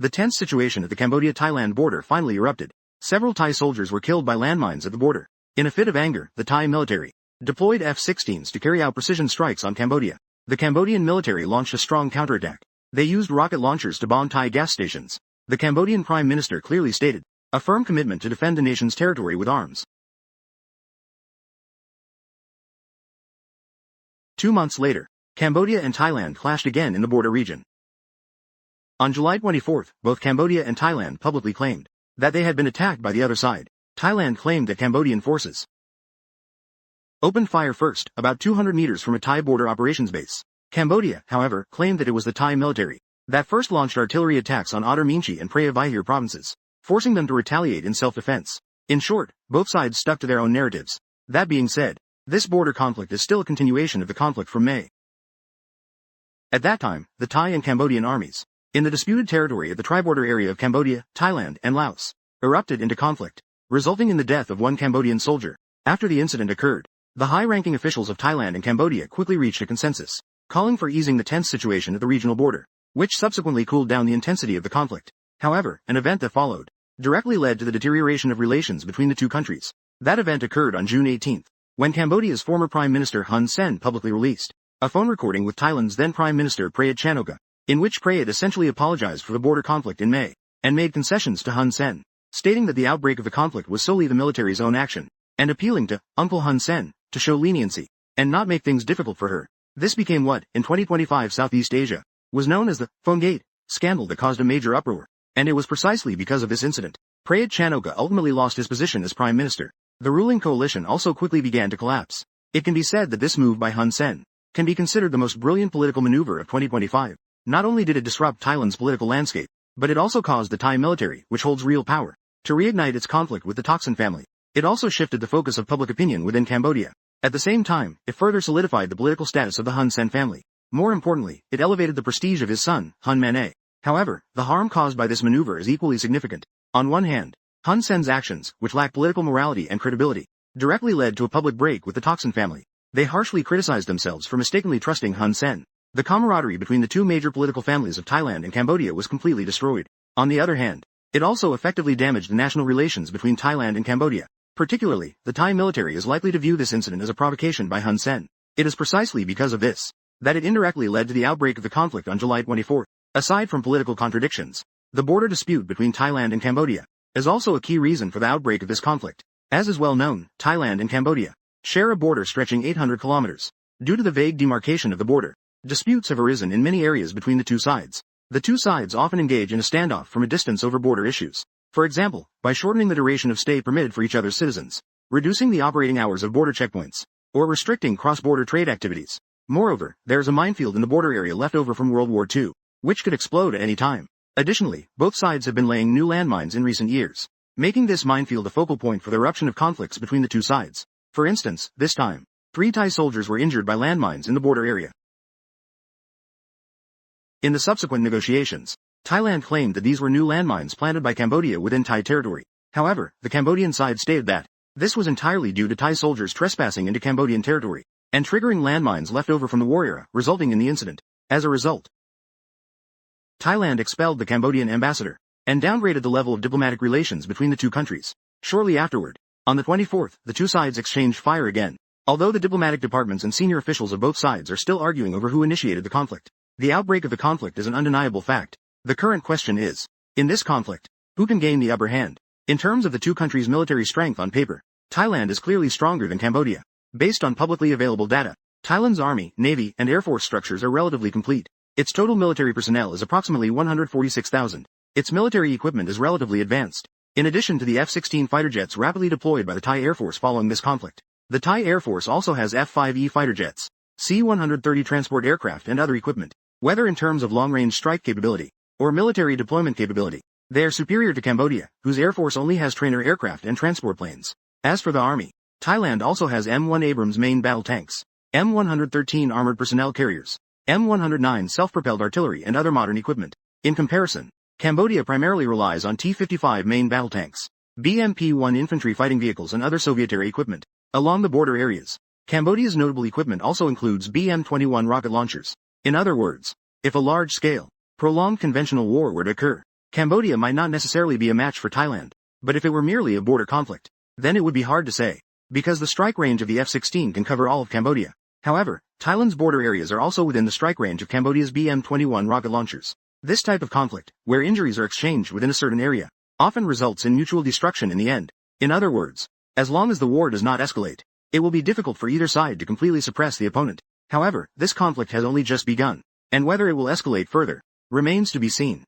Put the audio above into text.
The tense situation at the Cambodia-Thailand border finally erupted. Several Thai soldiers were killed by landmines at the border. In a fit of anger, the Thai military deployed F-16s to carry out precision strikes on Cambodia. The Cambodian military launched a strong counterattack. They used rocket launchers to bomb Thai gas stations. The Cambodian Prime Minister clearly stated a firm commitment to defend the nation's territory with arms. 2 months later, Cambodia and Thailand clashed again in the border region. On July 24, both Cambodia and Thailand publicly claimed that they had been attacked by the other side. Thailand claimed that Cambodian forces opened fire first, about 200 meters from a Thai border operations base. Cambodia, however, claimed that it was the Thai military that first launched artillery attacks on Otter Meanchey and Preah Vihear provinces, forcing them to retaliate in self-defense. In short, both sides stuck to their own narratives. That being said, this border conflict is still a continuation of the conflict from May. At that time, the Thai and Cambodian armies, in the disputed territory at the tri-border area of Cambodia, Thailand, and Laos, erupted into conflict, resulting in the death of one Cambodian soldier. After the incident occurred, the high-ranking officials of Thailand and Cambodia quickly reached a consensus, calling for easing the tense situation at the regional border, which subsequently cooled down the intensity of the conflict. However, an event that followed directly led to the deterioration of relations between the two countries. That event occurred on June 18, when Cambodia's former Prime Minister Hun Sen publicly released a phone recording with Thailand's then Prime Minister Prayut Chan-o-cha, in which Prayut essentially apologized for the border conflict in May, and made concessions to Hun Sen, stating that the outbreak of the conflict was solely the military's own action, and appealing to Uncle Hun Sen to show leniency, and not make things difficult for her. This became what, in 2025 Southeast Asia, was known as the Phone Gate scandal that caused a major uproar, and it was precisely because of this incident Prayut Chan-o-cha ultimately lost his position as Prime Minister. The ruling coalition also quickly began to collapse. It can be said that this move by Hun Sen can be considered the most brilliant political maneuver of 2025. Not only did it disrupt Thailand's political landscape, but it also caused the Thai military, which holds real power, to reignite its conflict with the Thaksin family. It also shifted the focus of public opinion within Cambodia. At the same time, it further solidified the political status of the Hun Sen family. More importantly, it elevated the prestige of his son, Hun Manet. However, the harm caused by this maneuver is equally significant. On one hand, Hun Sen's actions, which lack political morality and credibility, directly led to a public break with the Thaksin family. They harshly criticized themselves for mistakenly trusting Hun Sen. The camaraderie between the two major political families of Thailand and Cambodia was completely destroyed. On the other hand, it also effectively damaged the national relations between Thailand and Cambodia. Particularly, the Thai military is likely to view this incident as a provocation by Hun Sen. It is precisely because of this that it indirectly led to the outbreak of the conflict on July 24. Aside from political contradictions, the border dispute between Thailand and Cambodia is also a key reason for the outbreak of this conflict. As is well known, Thailand and Cambodia share a border stretching 800 kilometers. Due to the vague demarcation of the border, disputes have arisen in many areas between the two sides. The two sides often engage in a standoff from a distance over border issues. For example, by shortening the duration of stay permitted for each other's citizens, reducing the operating hours of border checkpoints, or restricting cross-border trade activities. Moreover, there is a minefield in the border area left over from World War II, which could explode at any time. Additionally, both sides have been laying new landmines in recent years, making this minefield a focal point for the eruption of conflicts between the two sides. For instance, this time, 3 Thai soldiers were injured by landmines in the border area. In the subsequent negotiations, Thailand claimed that these were new landmines planted by Cambodia within Thai territory. However, the Cambodian side stated that this was entirely due to Thai soldiers trespassing into Cambodian territory and triggering landmines left over from the war era, resulting in the incident. As a result, Thailand expelled the Cambodian ambassador and downgraded the level of diplomatic relations between the two countries. Shortly afterward, on the 24th, the two sides exchanged fire again. Although the diplomatic departments and senior officials of both sides are still arguing over who initiated the conflict, the outbreak of the conflict is an undeniable fact. The current question is, in this conflict, who can gain the upper hand? In terms of the two countries' military strength on paper, Thailand is clearly stronger than Cambodia. Based on publicly available data, Thailand's army, navy, and air force structures are relatively complete. Its total military personnel is approximately 146,000. Its military equipment is relatively advanced. In addition to the F-16 fighter jets rapidly deployed by the Thai Air Force following this conflict, the Thai Air Force also has F-5E fighter jets, C-130 transport aircraft and other equipment. Whether in terms of long-range strike capability or military deployment capability, they are superior to Cambodia, whose Air Force only has trainer aircraft and transport planes. As for the army, Thailand also has M1 Abrams main battle tanks, M113 armored personnel carriers, M109 self-propelled artillery and other modern equipment. In comparison, Cambodia primarily relies on T-55 main battle tanks, BMP-1 infantry fighting vehicles and other Soviet-era equipment. Along the border areas, Cambodia's notable equipment also includes BM-21 rocket launchers. In other words, if a large-scale, prolonged conventional war were to occur, Cambodia might not necessarily be a match for Thailand, but if it were merely a border conflict, then it would be hard to say, because the strike range of the F-16 can cover all of Cambodia. However, Thailand's border areas are also within the strike range of Cambodia's BM-21 rocket launchers. This type of conflict, where injuries are exchanged within a certain area, often results in mutual destruction in the end. In other words, as long as the war does not escalate, it will be difficult for either side to completely suppress the opponent. However, this conflict has only just begun, and whether it will escalate further remains to be seen.